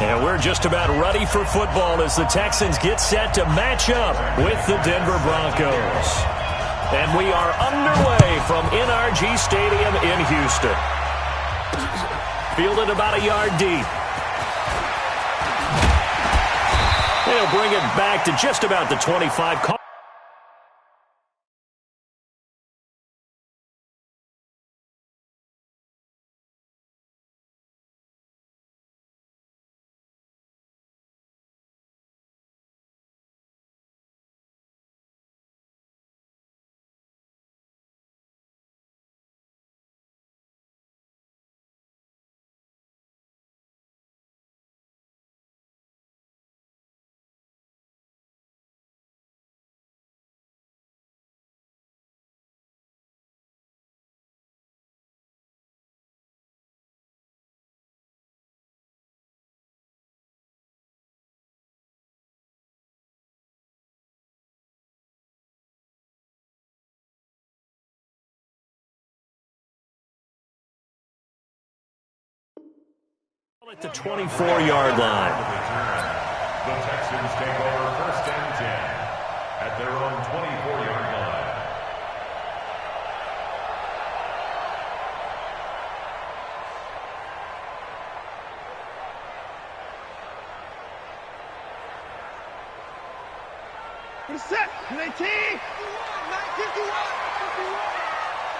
And we're just about ready for football as the Texans get set to match up with the Denver Broncos. And we are underway from NRG Stadium in Houston. Fielded about a yard deep. They'll bring it back to just about the 25. At the 24-yard line. The Texans take over 1st and 10 at their own 24-yard line. We're set. 19. 51.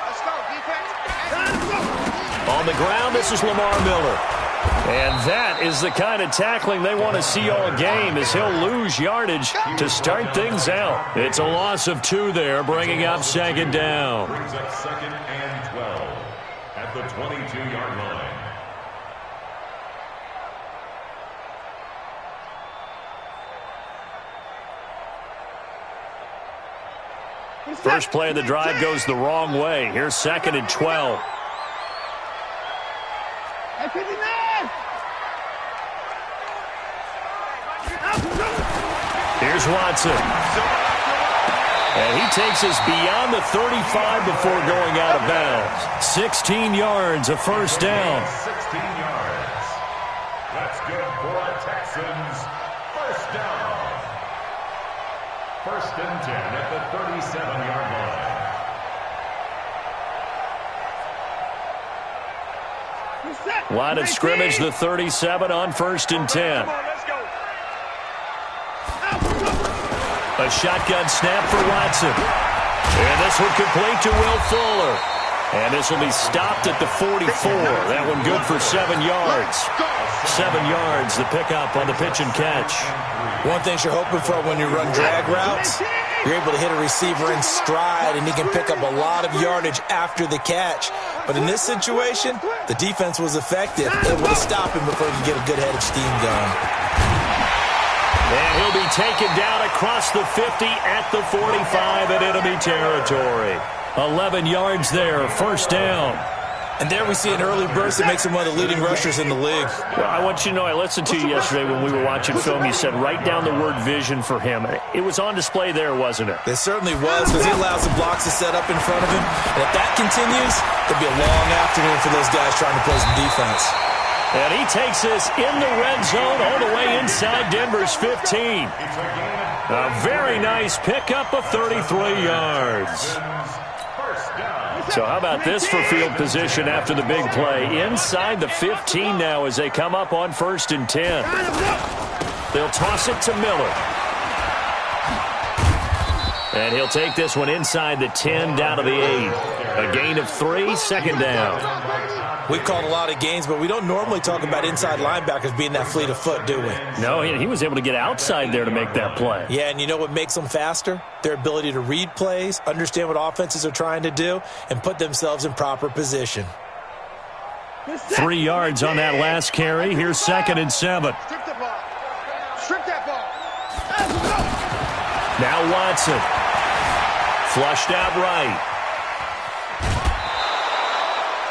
Let's go, defense. On the ground, this is Lamar Miller. And that is the kind of tackling they want to see all game, as he'll lose yardage to start things out. It's a loss of 2 there, bringing up 2nd down. Brings up 2nd and 12 at the 22-yard line. First play of the drive goes the wrong way. Here's 2nd and 12. Here's Watson. And he takes us beyond the 35 before going out of bounds. 16 yards, a first down. 16 yards. That's good for a Texans first down. 1st and 10 at the 37-yard line. Line of scrimmage, the 37 on 1st and 10. A shotgun snap for Watson. And this one complete to Will Fuller. And this will be stopped at the 44. That one good for 7 yards. 7 yards, the pickup on the pitch and catch. One thing you're hoping for when you run drag routes, you're able to hit a receiver in stride, and he can pick up a lot of yardage after the catch. But in this situation, the defense was effective, able to stop him before he could get a good head of steam going. And he'll be taken down across the 50 at the 45 in enemy territory. 11 yards there, first down. And there we see an early burst that makes him one of the leading rushers in the league. Well, I want you to know, I listened to you yesterday when we were watching film. You said write down the word vision for him. It was on display there, wasn't it? It certainly was, because he allows the blocks to set up in front of him. And if that continues, it'll be a long afternoon for those guys trying to play some defense. And he takes us in the red zone all the way inside Denver's 15. A very nice pickup of 33 yards. So how about this for field position after the big play? Inside the 15 now as they come up on 1st and 10. They'll toss it to Miller. And he'll take this one inside the 10 down to the 8. A gain of 3, 2nd down. We've called a lot of gains, but we don't normally talk about inside linebackers being that fleet of foot, do we? No, he was able to get outside there to make that play. Yeah, and you know what makes them faster? Their ability to read plays, understand what offenses are trying to do, and put themselves in proper position. 3 yards on that last carry. Here's 2nd and 7. Strip that ball. Now Watson. Flushed out right.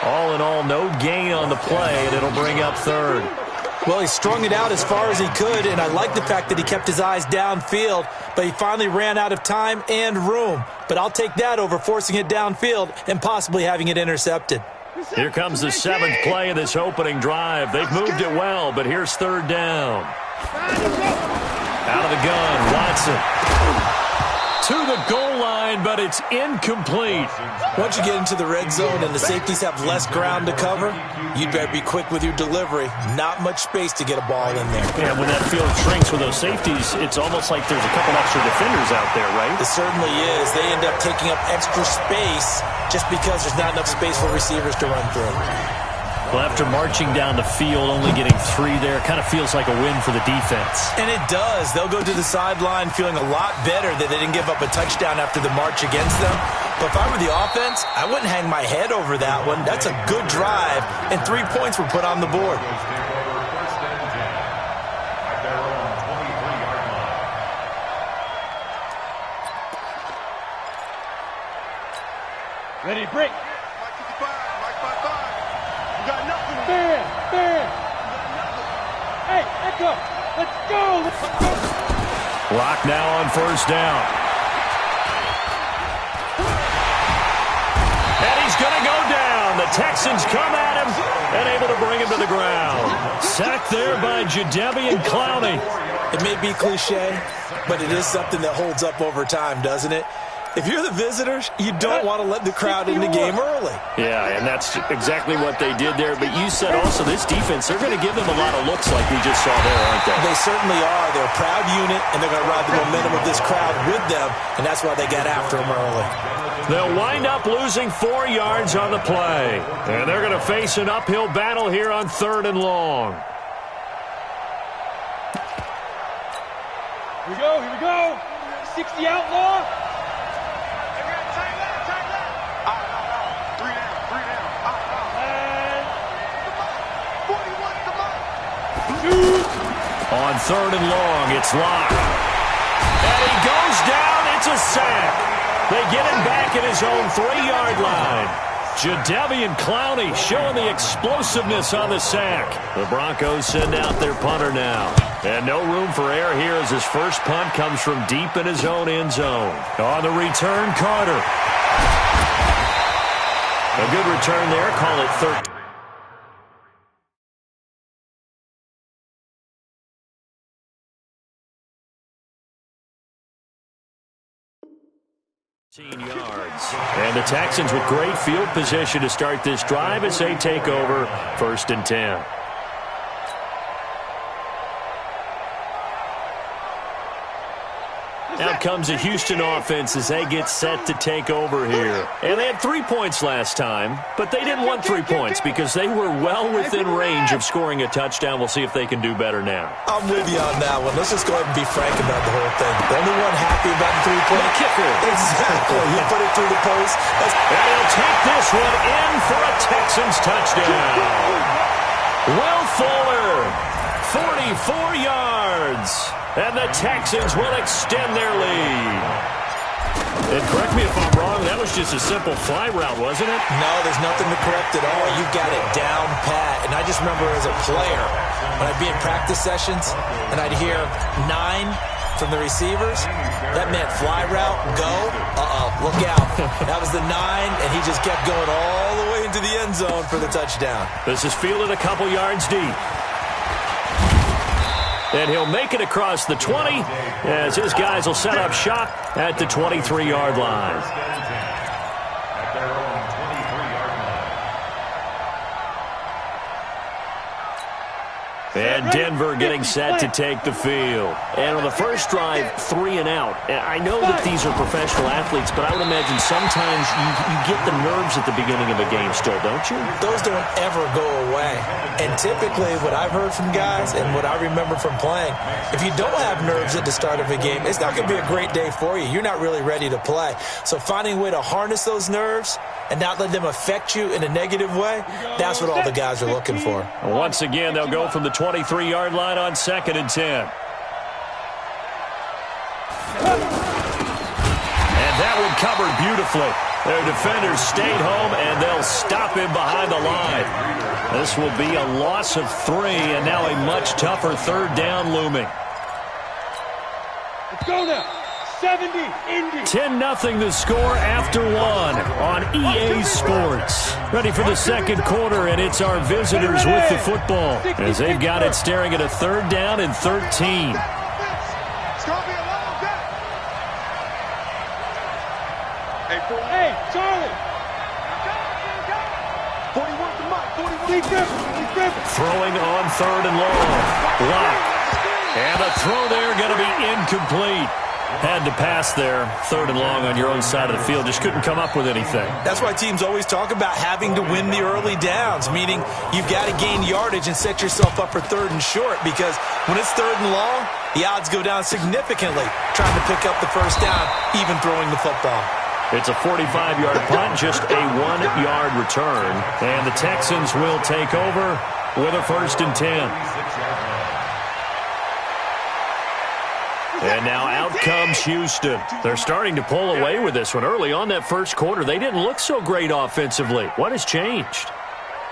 All in all, no gain on the play, and it'll bring up 3rd. Well, he strung it out as far as he could, and I like the fact that he kept his eyes downfield, but he finally ran out of time and room. But I'll take that over forcing it downfield and possibly having it intercepted. Here comes the 7th play of this opening drive. They've moved it well, but here's 3rd down. Out of the gun, Watson. To the goal line, but it's incomplete. Once you get into the red zone and the safeties have less ground to cover, you'd better be quick with your delivery. Not much space to get a ball in there. Yeah, when that field shrinks with those safeties, it's almost like there's a couple extra defenders out there, right? It certainly is. They end up taking up extra space just because there's not enough space for receivers to run through. Well, after marching down the field, only getting 3 there, kind of feels like a win for the defense. And it does. They'll go to the sideline feeling a lot better that they didn't give up a touchdown after the march against them. But if I were the offense, I wouldn't hang my head over that one. That's a good drive, and 3 points were put on the board. Ready, break. Hey, echo. Let's go. Lock now on 1st down. And he's going to go down. The Texans come at him and able to bring him to the ground. Sacked there by Jadeveon Clowney. It may be cliche, but it is something that holds up over time, doesn't it? If you're the visitors, you don't want to let the crowd in the game early. Yeah, and that's exactly what they did there. But you said also this defense, they're going to give them a lot of looks like we just saw there, aren't they? They certainly are. They're a proud unit, and they're going to ride the momentum of this crowd with them, and that's why they got after them early. They'll wind up losing 4 yards on the play. And they're going to face an uphill battle here on 3rd and long. Here we go, here we go. 60 outlaw. On 3rd and long, it's Locke. And he goes down. It's a sack. They get him back at his own 3-yard line. Jadeveon Clowney showing the explosiveness on the sack. The Broncos send out their punter now. And no room for error here as his first punt comes from deep in his own end zone. On the return, Carter. A good return there. Call it 13. Yards. And the Texans with great field position to start this drive as they take over 1st and 10. Out comes the Houston offense as they get set to take over here. And they had 3 points last time, but they didn't want 3 points because they were well within range of scoring a touchdown. We'll see if they can do better now. I'm with you on that one. Let's just go ahead and be frank about the whole thing. The only one happy about the 3-point kicker. Exactly. He put it through the post. And he'll take this one in for a Texans touchdown. Will Fuller, 44 yards. And the Texans will extend their lead. And correct me if I'm wrong, that was just a simple fly route, wasn't it? No, there's nothing to correct at all. You got it down pat. And I just remember as a player, when I'd be in practice sessions, and I'd hear 9 from the receivers, that meant fly route, go, look out. That was the 9, and he just kept going all the way into the end zone for the touchdown. This is fielded a couple yards deep. And he'll make it across the 20 as his guys will set up shop at the 23-yard line. And Denver getting set to take the field. And on the first drive, 3 and out. And I know that these are professional athletes, but I would imagine sometimes you get the nerves at the beginning of a game still, don't you? Those don't ever go away. And typically what I've heard from guys and what I remember from playing, if you don't have nerves at the start of a game, it's not going to be a great day for you. You're not really ready to play. So finding a way to harness those nerves and not let them affect you in a negative way, that's what all the guys are looking for. Once again, they'll go from the 23-yard line on 2nd and 10. And that one covered beautifully. Their defenders stayed home, and they'll stop him behind the line. This will be a loss of 3, and now a much tougher 3rd down looming. Let's go now. 70, Indy. 10-0 the score after one on EA Sports. Ready for the second quarter, and it's our visitors with the football as they've got it staring at a 3rd down and 13. It's going to be a long day. Hey, Charlie. 41 to Mike. 41. Throwing on 3rd and long. Block. And a throw there going to be incomplete. Had to pass there, 3rd and long on your own side of the field. Just couldn't come up with anything. That's why teams always talk about having to win the early downs, meaning you've got to gain yardage and set yourself up for 3rd and short, because when it's 3rd and long, the odds go down significantly trying to pick up the first down, even throwing the football. It's a 45-yard punt, just a 1-yard return. And the Texans will take over with a 1st and 10. And now out comes Houston. They're starting to pull away with this one. Early on that first quarter, they didn't look so great offensively. What has changed?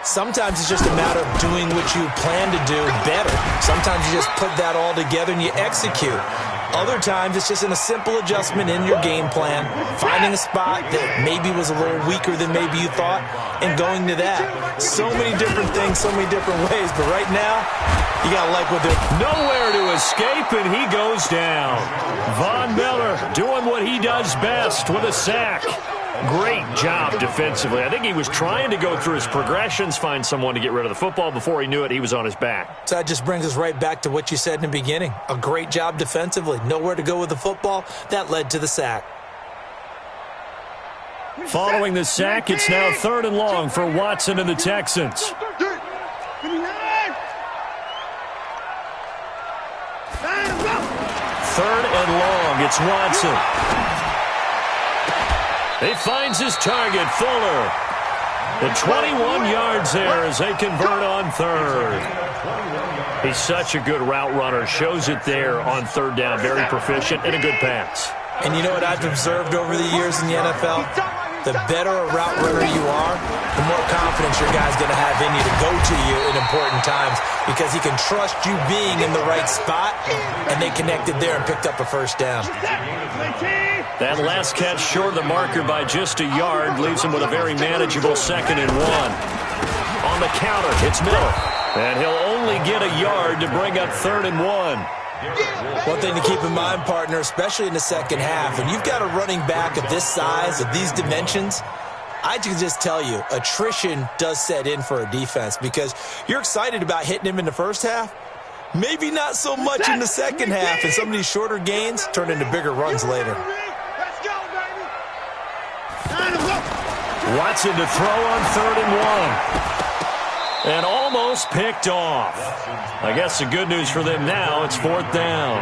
Sometimes it's just a matter of doing what you plan to do better. Sometimes you just put that all together and you execute. Other times it's just in a simple adjustment in your game plan, finding a spot that maybe was a little weaker than maybe you thought, and going to that. So many different things, so many different ways, but right now, you got to like what they're... Nowhere to escape, and he goes down. Von Miller doing what he does best with a sack. Great job defensively. I think he was trying to go through his progressions, find someone to get rid of the football. Before he knew it, he was on his back. So that just brings us right back to what you said in the beginning. A great job defensively. Nowhere to go with the football. That led to the sack. Following the sack, it's now 3rd and long for Watson and the Texans. 3rd and long, it's Watson. He finds his target, Fuller. The 21 yards there as they convert on 3rd. He's such a good route runner. Shows it there on 3rd down. Very proficient and a good pass. And you know what I've observed over the years in the NFL? The better a route runner you are, the more confidence your guy's going to have in you to go to you in important times, because he can trust you being in the right spot, and they connected there and picked up a 1st down. That last catch short of the marker by just a yard leaves him with a very manageable 2nd and 1. On the counter, it's Miller. And he'll only get a yard to bring up 3rd and 1. One thing to keep in mind, partner, especially in the second half, and you've got a running back of this size, of these dimensions, I can just tell you, attrition does set in for a defense, because you're excited about hitting him in the first half, maybe not so much in the second half, and some of these shorter gains turn into bigger runs later. Watson to throw on 3rd and 1. And almost picked off. I guess the good news for them now, it's 4th down.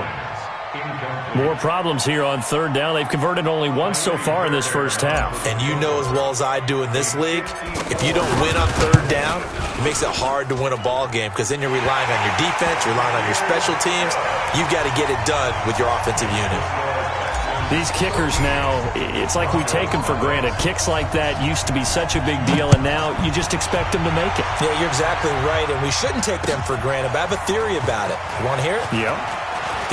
More problems here on 3rd down. They've converted only once so far in this first half. And you know as well as I do in this league, if you don't win on 3rd down, it makes it hard to win a ball game, because then you're relying on your defense, you're relying on your special teams. You've got to get it done with your offensive unit. These kickers now, it's like we take them for granted. Kicks like that used to be such a big deal, and now you just expect them to make it. Yeah, you're exactly right, and we shouldn't take them for granted, but I have a theory about it. You want to hear it? Yeah.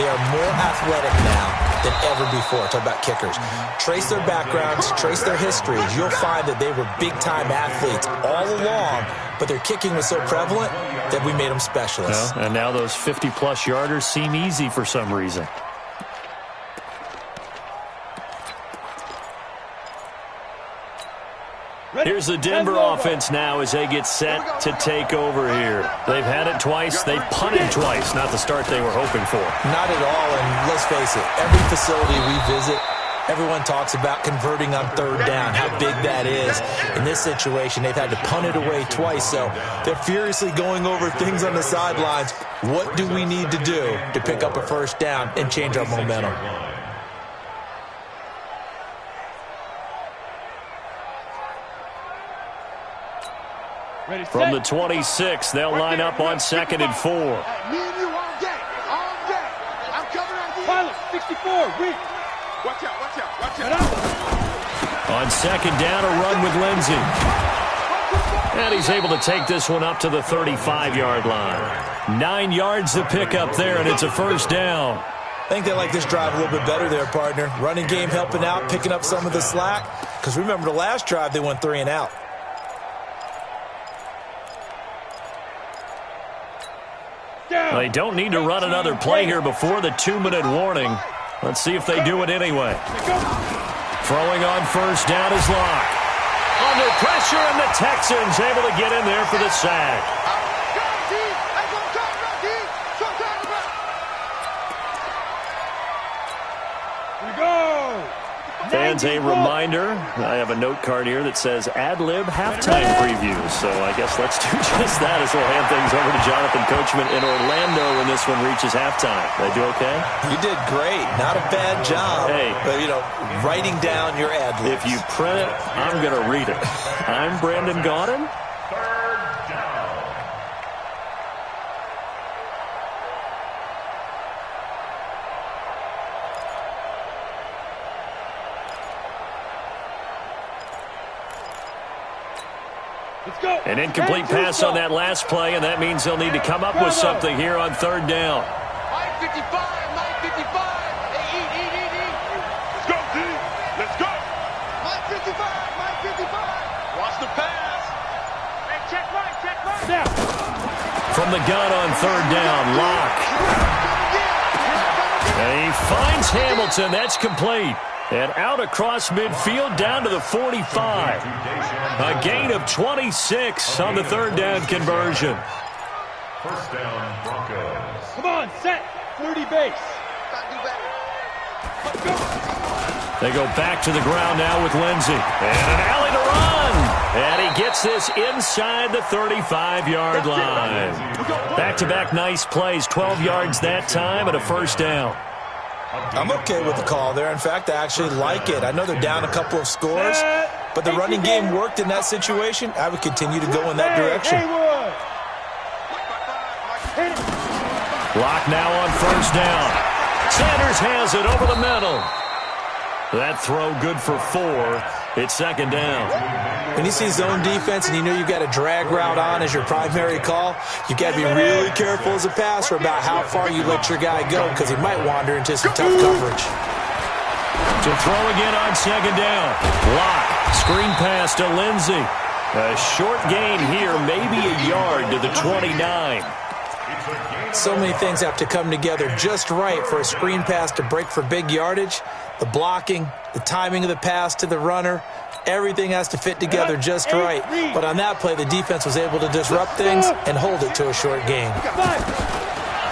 They are more athletic now than ever before. Talk about kickers. Trace their backgrounds, trace their histories. You'll find that they were big-time athletes all along, but their kicking was so prevalent that we made them specialists. Well, and now those 50-plus yarders seem easy for some reason. Here's the Denver offense now as they get set to take over here. They've had it twice. They've punted twice. Not the start they were hoping for. Not at all, and let's face it, every facility we visit, everyone talks about converting on 3rd down, how big that is. In this situation, they've had to punt it away twice, so they're furiously going over things on the sidelines. What do we need to do to pick up a 1st down and change our momentum? From the 26, they'll line up on 2nd and 4. Me and you all day. All day. I'm coming on you. Pilot, 64, weak. Watch out. On 2nd down, a run with Lindsey. And he's able to take this one up to the 35-yard line. 9 yards to pick up there, and it's a 1st down. I think they like this drive a little bit better there, partner. Running game helping out, picking up some of the slack. Because remember, the last drive, they went 3 and out. They don't need to run another play here before the 2-minute warning. Let's see if they do it anyway. Throwing on first down is Locke. Under pressure, and the Texans able to get in there for the sack. Fans, a reminder, I have a note card here that says ad-lib halftime preview. So I guess let's do just that as we'll hand things over to Jonathan Coachman in Orlando when this one reaches halftime. Did I do okay? You did great. Not a bad job. Hey. But, writing down your ad-libs. If you print it, I'm going to read it. I'm Brandon Gaudin. Third down. An incomplete pass on that last play, and that means they'll need to come up with something here on third down. 9:55, 9:55. Hey, eat. Let's go, D. Let's go. 9:55. Watch the pass. Hey, check right. Now. From the gun on third down, Locke. And he finds Hamilton. That's complete. And out across midfield down to the 45. A gain of 26 on the third down conversion. First down, Broncos. Come on, set. 30 base. Let's go. They go back to the ground now with Lindsey. And an alley to run. And he gets this inside the 35-yard line. Back-to-back nice plays. 12 yards that time and a first down. I'm okay with the call there. In fact, I actually like it. I know they're down a couple of scores, but the running game worked in that situation. I would continue to go in that direction. Locke now on first down. Sanders has it over the middle. That throw good for 4. It's second down. When you see zone defense and you know you've got a drag route on as your primary call, you've got to be really careful as a passer about how far you let your guy go because he might wander into some tough coverage. To throw again on second down. Locke, screen pass to Lindsey. A short gain here, maybe a yard to the 29. So many things have to come together just right for a screen pass to break for big yardage. The blocking, the timing of the pass to the runner, everything has to fit together just right. But on that play, the defense was able to disrupt things and hold it to a short gain.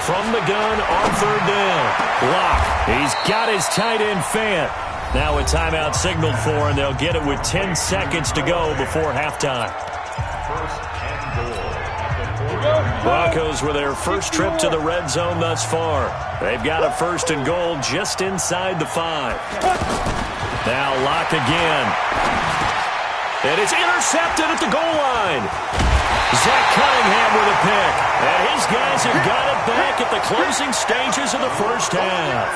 From the gun on third down. Locke, he's got his tight end Fant. Now a timeout signaled for, and they'll get it with 10 seconds to go before halftime. First and goal at the Broncos with their first trip to the red zone thus far. They've got a first and goal just inside the 5. Now Locke again. And it's intercepted at the goal line. Zach Cunningham with a pick. And his guys have got it back at the closing stages of the first half.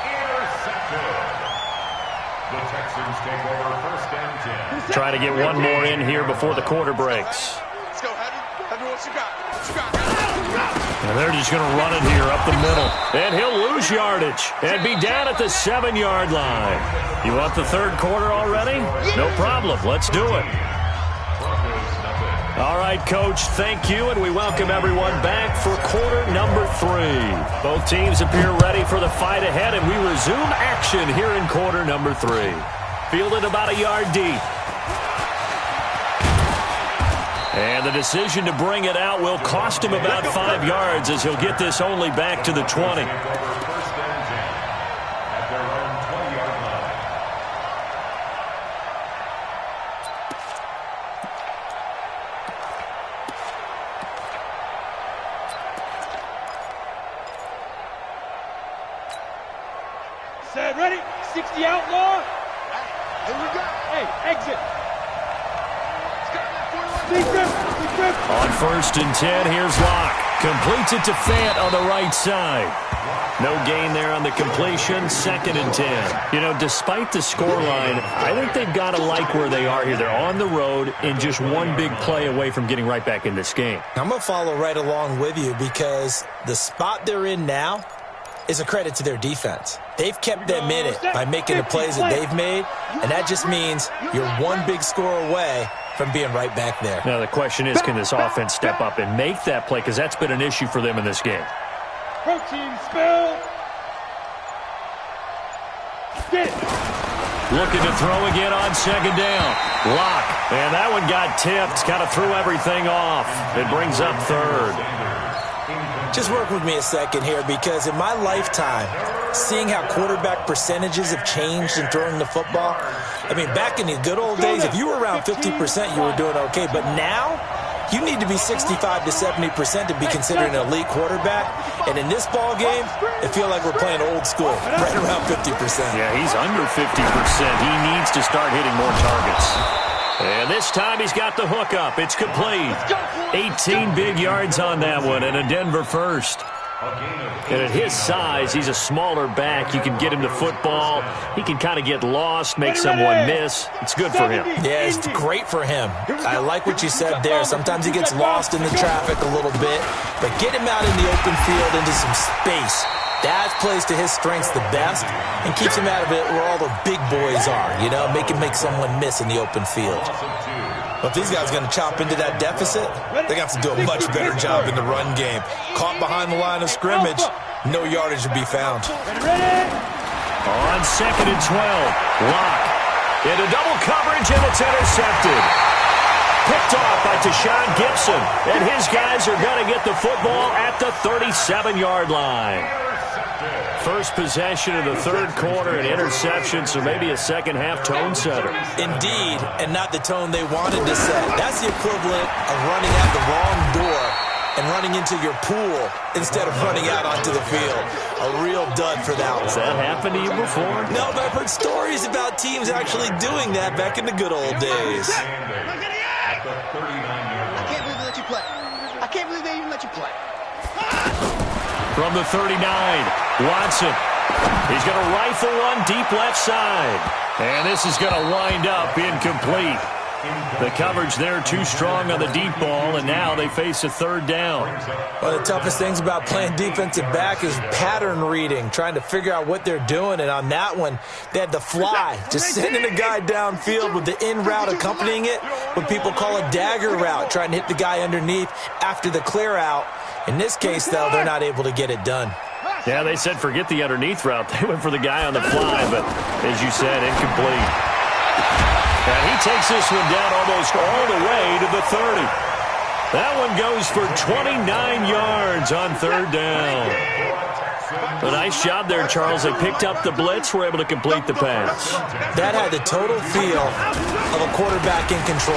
intercepted. The Texans take over first and 10. Try to get one more in here before the quarter breaks. Let's go, Heavy. Heavy, what you got? And they're just going to run it here up the middle. And he'll lose yardage and be down at the 7-yard line. You want the third quarter already? No problem. Let's do it. All right, Coach, thank you, and we welcome everyone back for quarter number 3. Both teams appear ready for the fight ahead, and we resume action here in quarter number 3. Fielded about a yard deep. And the decision to bring it out will cost him about 5 yards as he'll get this only back to the 20. First and 10 at their own 20-yard line. Set, ready? 60 outlaw. Here we go. Hey, exit. On first and 10, here's Locke. Completes it to Fant on the right side. No gain there on the completion. Second and 10. You know, despite the scoreline, I think they've got to like where they are here. They're on the road and just one big play away from getting right back in this game. I'm going to follow right along with you because the spot they're in now, is a credit to their defense. They've kept them in it by making the plays that they've made, and that just means you're one big score away from being right back there. Now the question is, can this offense step up and make that play? Because that's been an issue for them in this game. Protein spill. Looking to throw again on second down. Lock. And that one got tipped. Kind of threw everything off. It brings up third. Just work with me a second here, because in my lifetime, seeing how quarterback percentages have changed in throwing the football, I mean, back in the good old days, if you were around 50%, you were doing okay. But now, you need to be 65 to 70% to be considered an elite quarterback. And in this ball game, it feels like we're playing old school, right around 50%. Yeah, he's under 50%. He needs to start hitting more targets. And this time he's got the hook up. It's complete. 18 big yards on that one, and a Denver first. And at his size, he's a smaller back. You can get him to football. He can kind of get lost, make someone miss. It's good for him. Yeah, it's great for him. I like what you said there. Sometimes he gets lost in the traffic a little bit, but get him out in the open field into some space. That plays to his strengths the best and keeps him out of it where all the big boys are, you know, make him make someone miss in the open field. But if these guys are going to chop into that deficit, they're going to have to do a much better job in the run game. Caught behind the line of scrimmage, no yardage to be found. On second and 12, Lock into double coverage, and it's intercepted. Picked off by Tashawn Gibson, and his guys are going to get the football at the 37-yard line. First possession of the third quarter, an interception, so maybe a second-half tone setter. Indeed, and not the tone they wanted to set. That's the equivalent of running out the wrong door and running into your pool instead of running out onto the field. A real dud for that one. Has that happened to you before? No, but I've heard stories about teams actually doing that back in the good old days. I can't believe they let you play. I can't believe they even let you play. From the 39, Watson. He's going to rifle one deep left side. And this is going to wind up incomplete. The coverage there too strong on the deep ball, and now they face a third down. One of the toughest things about playing defensive back is pattern reading, trying to figure out what they're doing. And on that one, they had the fly, just sending a guy downfield with the in route accompanying it, what people call a dagger route, trying to hit the guy underneath after the clear out. In this case, though, they're not able to get it done. Yeah, they said forget the underneath route. They went for the guy on the fly, but as you said, incomplete. And he takes this one down almost all the way to the 30. That one goes for 29 yards on third down. A nice job there, Charles. They picked up the blitz, were able to complete the pass. That had the total feel of a quarterback in control.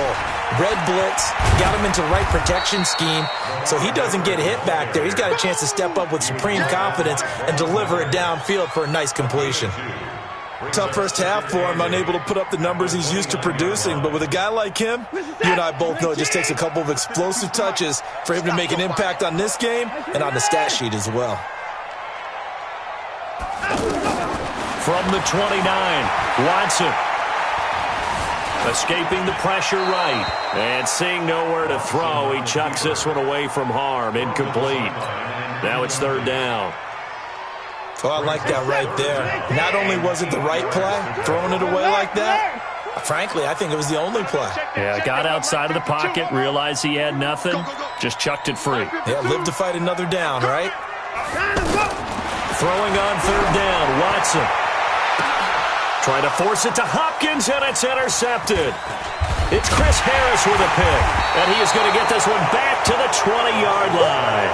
Red blitz, got him into right protection scheme, so he doesn't get hit back there. He's got a chance to step up with supreme confidence and deliver it downfield for a nice completion. Tough first half for him, unable to put up the numbers he's used to producing. But with a guy like him, you and I both know it just takes a couple of explosive touches for him to make an impact on this game and on the stat sheet as well. From the 29, Watson. Escaping the pressure right. And seeing nowhere to throw, he chucks this one away from harm. Incomplete. Now it's third down. Oh, I like that right there. Not only was it the right play, throwing it away like that, frankly, I think it was the only play. Yeah, got outside of the pocket, realized he had nothing, just chucked it free. Yeah, live to fight another down, right? Throwing on third down, Watson. Trying to force it to Hopkins, and it's intercepted. It's Chris Harris with a pick, and he is going to get this one back to the 20-yard line.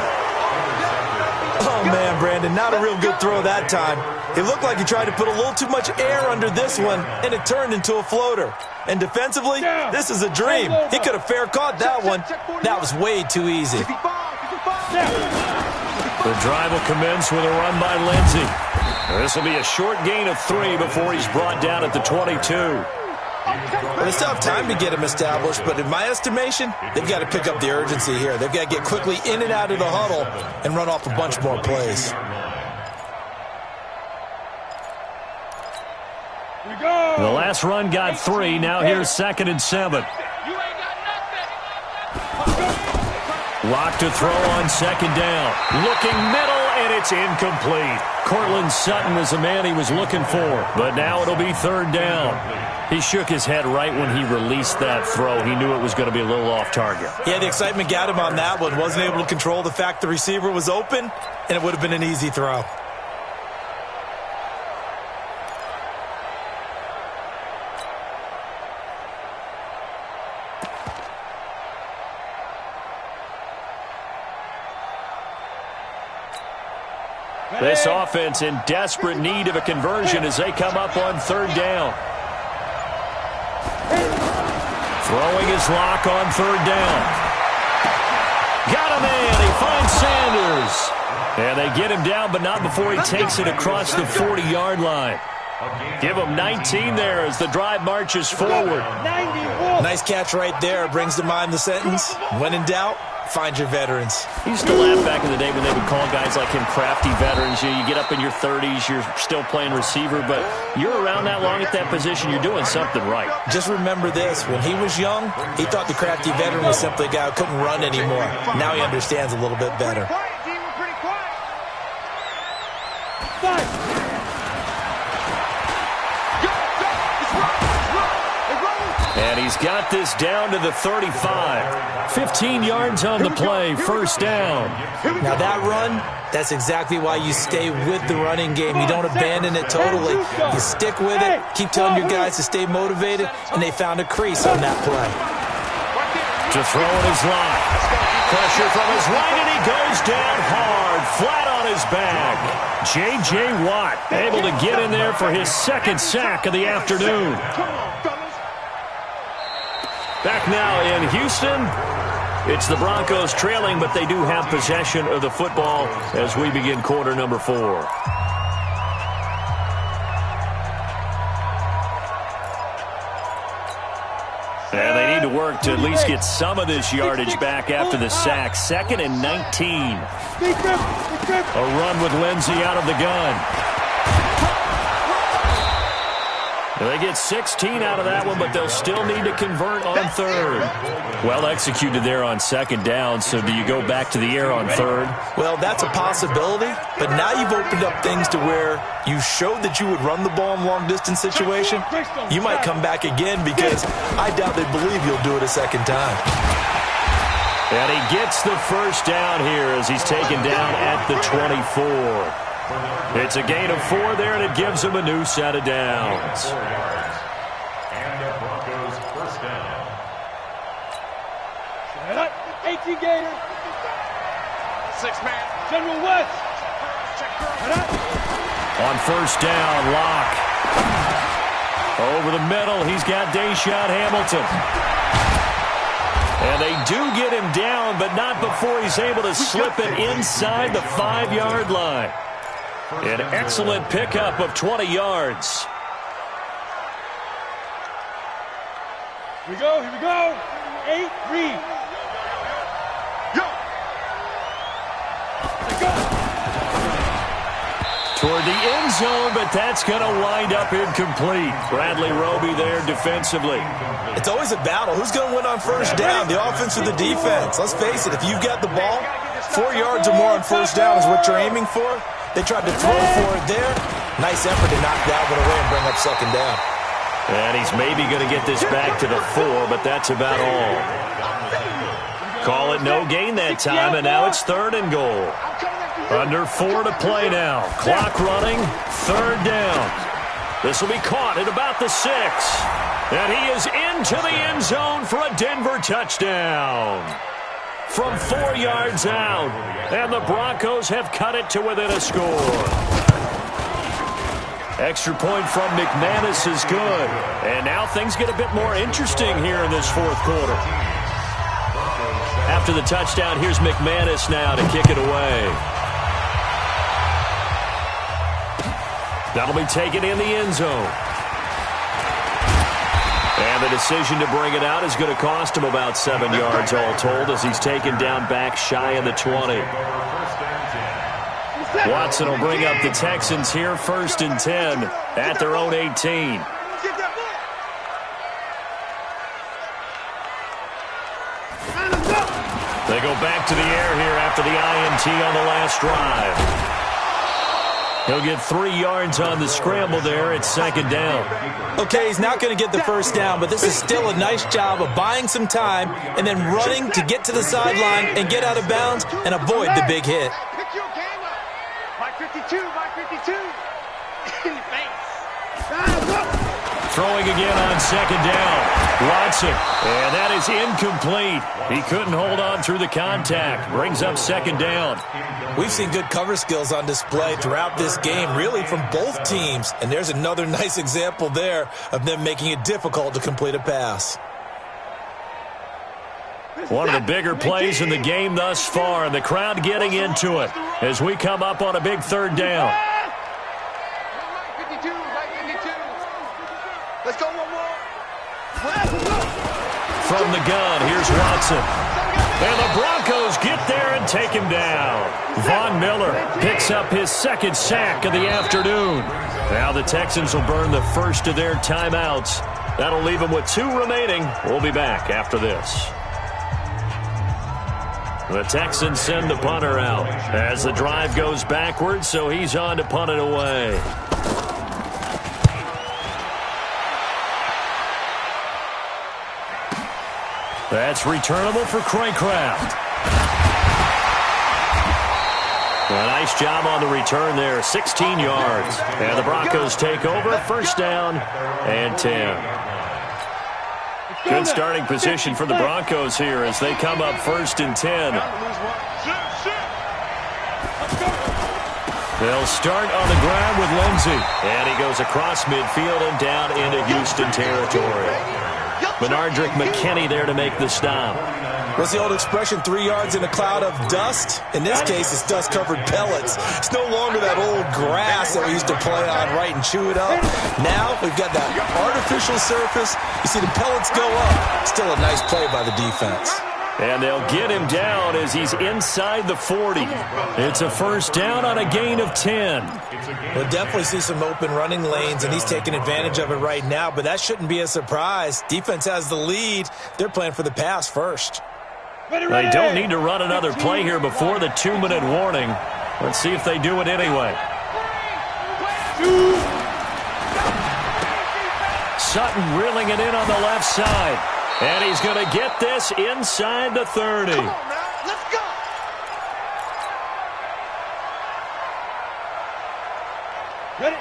Oh, man, Brandon, not a real good throw that time. It looked like he tried to put a little too much air under this one, and it turned into a floater. And defensively, this is a dream. He could have fair caught that one. That was way too easy. The drive will commence with a run by Lindsey. This will be a short gain of 3 before he's brought down at the 22. Well, they still have time to get him established, but in my estimation, they've got to pick up the urgency here. They've got to get quickly in and out of the huddle and run off a bunch more plays. The last run got 3. Now here's 2nd and 7. Lock to throw on second down. Looking middle, and it's incomplete. Cortland Sutton was the man he was looking for, but now it'll be third down. He shook his head right when he released that throw. He knew it was going to be a little off target. Yeah, the excitement got him on that one. Wasn't able to control the fact the receiver was open, and it would have been an easy throw. This offense in desperate need of a conversion as they come up on third down. Throwing his lock on third down. Got him in. He finds Sanders. And they get him down, but not before he takes it across the 40-yard line. Give him 19 there as the drive marches forward. Nice catch right there. Brings to mind the sentence, when in doubt, find your veterans. He used to laugh back in the day when they would call guys like him crafty veterans. You get up in your 30s, you're still playing receiver, but you're around that long at that position, you're doing something right. Just remember this. When he was young, he thought the crafty veteran was simply a guy who couldn't run anymore. Now he understands a little bit better. And he's got this down to the 35. 15 yards on the play, first down. Now that run, that's exactly why you stay with the running game. You don't abandon it totally. You stick with it, keep telling your guys to stay motivated, and they found a crease on that play. To throw in his line. Pressure from his right, and he goes down hard, flat on his back. J.J. Watt able to get in there for his second sack of the afternoon. Back now in Houston, it's the Broncos trailing, but they do have possession of the football as we begin quarter number 4. And they need to work to at least get some of this yardage back after the sack. 2nd and 19. A run with Lindsey out of the gun. They get 16 out of that one, but they'll still need to convert on third. Well executed there on second down, so do you go back to the air on third? Well, that's a possibility, but now you've opened up things to where you showed that you would run the ball in long-distance situation. You might come back again because I doubt they believe you'll do it a second time. And he gets the first down here as he's taken down at the 24. It's a gain of 4 there, and it gives him a new set of downs. And the Broncos first down. 18 Gators. 6-man. General West. On first down, Locke. Over the middle, he's got Deshaun Hamilton. And they do get him down, but not before he's able to slip it inside the 5-yard line. An excellent pickup of 20 yards. Here we go. 8, read. Toward the end zone, but that's going to wind up incomplete. Bradley Roby there defensively. It's always a battle. Who's going to win on first down, the offense or the defense? Let's face it, if you've got the ball, 4 yards or more on first down is what you're aiming for. They tried to throw for it there. Nice effort to knock that one away and bring up second down. And he's maybe going to get this back to the 4, but that's about all. Call it no gain that time, and now it's 3rd and goal. Under 4 to play now. Clock running, 3rd down. This will be caught at about the 6. And he is into the end zone for a Denver touchdown. From 4 yards out, and the Broncos have cut it to within a score. Extra point from McManus is good. And now things get a bit more interesting here in this 4th quarter. After the touchdown, here's McManus now to kick it away. That'll be taken in the end zone. And the decision to bring it out is going to cost him about 7 yards all told as he's taken down back shy of the 20. Watson will bring up the Texans here 1st and 10 at their own 18. They go back to the air here after the INT on the last drive. He'll get 3 yards on the scramble there at second down. Okay, he's not going to get the first down, but this is still a nice job of buying some time and then running to get to the sideline and get out of bounds and avoid the big hit. Pick your game up. By 52, by 52. In the face. Throwing again on second down. Watson, and that is incomplete. He couldn't hold on through the contact. Brings up second down. We've seen good cover skills on display throughout this game, really from both teams. And there's another nice example there of them making it difficult to complete a pass. One of the bigger plays in the game thus far, and the crowd getting into it as we come up on a big third down. Let's go one more. From the gun, here's Watson. And the Broncos get there and take him down. Von Miller picks up his second sack of the afternoon. Now the Texans will burn the first of their timeouts. That'll leave them with 2 remaining. We'll be back after this. The Texans send the punter out as the drive goes backwards, so he's on to punt it away. That's returnable for Craycraft. A nice job on the return there, 16 yards. And the Broncos take over, first down and 10. Good starting position for the Broncos here as they come up first and 10. They'll start on the ground with Lindsey. And he goes across midfield and down into Houston territory. Benardrick McKinney there to make the stop. What's the old expression, 3 yards in a cloud of dust? In this case, it's dust-covered pellets. It's no longer that old grass that we used to play on, right, and chew it up. Now we've got that artificial surface. You see the pellets go up. Still a nice play by the defense. And they'll get him down as he's inside the 40. It's a first down on a gain of 10. We'll definitely see some open running lanes, and he's taking advantage of it right now, but that shouldn't be a surprise. Defense has the lead. They're playing for the pass first. They don't need to run another play here before the 2-minute warning. Let's see if they do it anyway. Sutton reeling it in on the left side. And he's going to get this inside the 30. Come on now, let's go.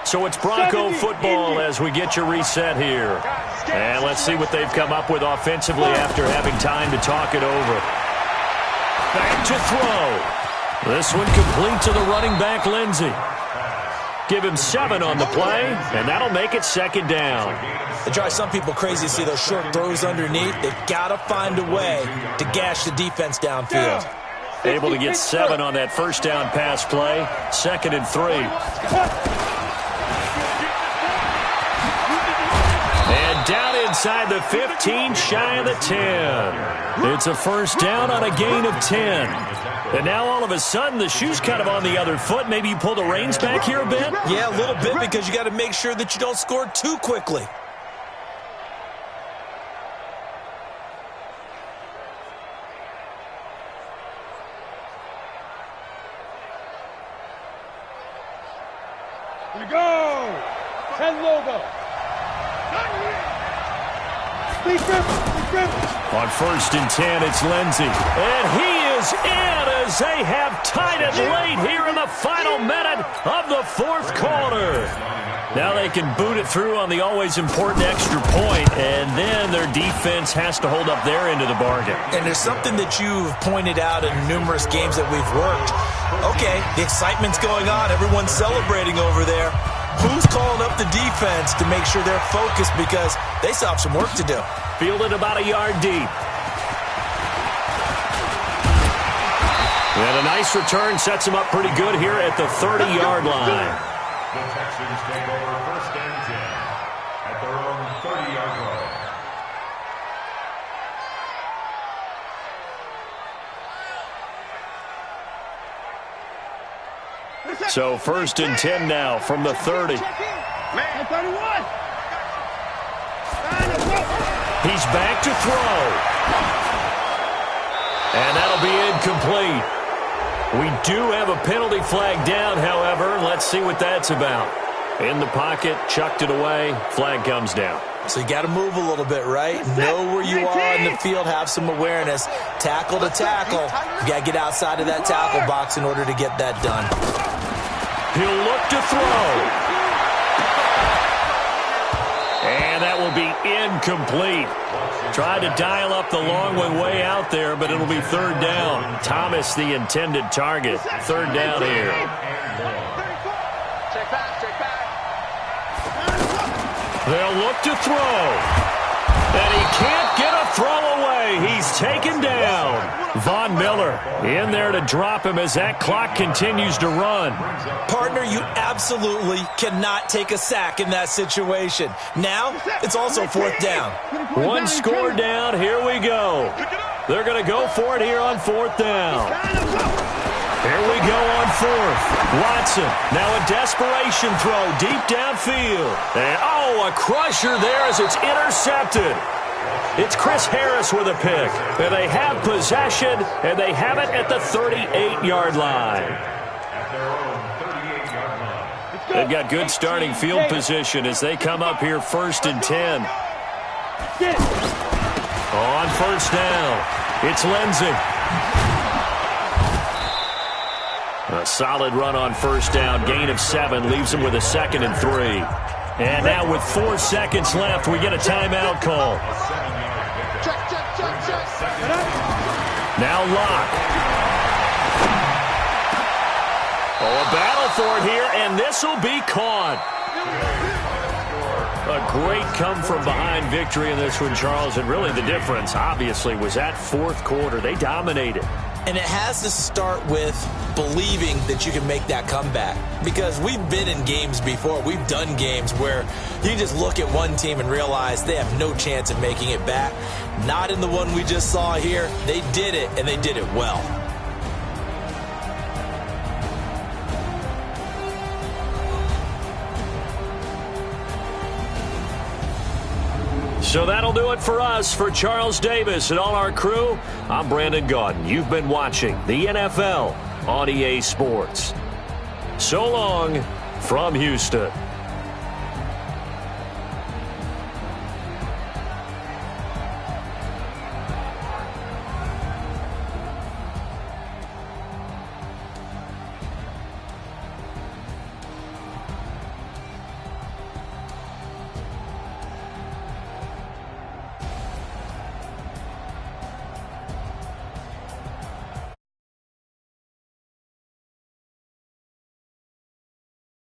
So it's Bronco football as we get your reset here. And let's see what they've come up with offensively after having time to talk it over. Back to throw. This one complete to the running back, Lindsey. Give him 7 on the play, and that'll make it second down. It drives some people crazy to see those short throws underneath. They've got to find a way to gash the defense downfield. Able to get 7 on that first down pass play. 2nd and 3. And down inside the 15, shy of the 10. It's a first down on a gain of 10. And now all of a sudden the shoe's kind of on the other foot. Maybe you pull the reins back here a bit? Yeah, a little bit, because you got to make sure that you don't score too quickly. Here we go. 10 logo. On 1st and 10, it's Lindsey. And he is in as they have tied it late here in the final minute of the 4th quarter. Now they can boot it through on the always important extra point, and then their defense has to hold up their end of the bargain. And there's something that you've pointed out in numerous games that we've worked. Okay, the excitement's going on. Everyone's celebrating over there. Who's calling up the defense to make sure they're focused, because they still have some work to do? Fielded about a yard deep. And a nice return sets him up pretty good here at the 30-yard line. The Texans take over 1st and 10 at their own 30-yard line. So 1st and 10 now from the 30. Man, 31. He's back to throw. And that'll be incomplete. We do have a penalty flag down, however. Let's let's see what that's about. In the pocket, chucked it away, flag comes down. So you got to move a little bit, right? Know where you are in the field, have some awareness. Tackle to tackle. You got to get outside of that tackle box in order to get that done. He'll look to throw. And that will be incomplete. Tried to dial up the long way out there, but it'll be third down. Thomas, the intended target. Third down here. They'll look to throw. And he can't get a throw away. He's taken down. Von Miller in there to drop him as that clock continues to run. Partner, you absolutely cannot take a sack in that situation. Now, it's also fourth down. One score down. Here we go. They're going to go for it here on fourth down. Here we go on fourth. Watson, now a desperation throw deep downfield. And, a crusher there as it's intercepted. It's Chris Harris with a pick. And they have possession, and they have it at the 38-yard line. They've got good starting field position as they come up here first and 10. On first down, it's Lindsey. A solid run on first down. Gain of 7 leaves him with a 2nd and 3. And now with 4 seconds left, we get a timeout call. Now Locke. A battle for it here, and this will be caught. A great come-from-behind victory in this one, Charles. And really the difference, obviously, was that fourth quarter. They dominated. And it has to start with believing that you can make that comeback. Because we've been in games before. We've done games where you just look at one team and realize they have no chance of making it back. Not in the one we just saw here. They did it, and they did it well. So that'll do it for us. For Charles Davis and all our crew, I'm Brandon Gaudin. You've been watching the NFL on EA Sports. So long from Houston.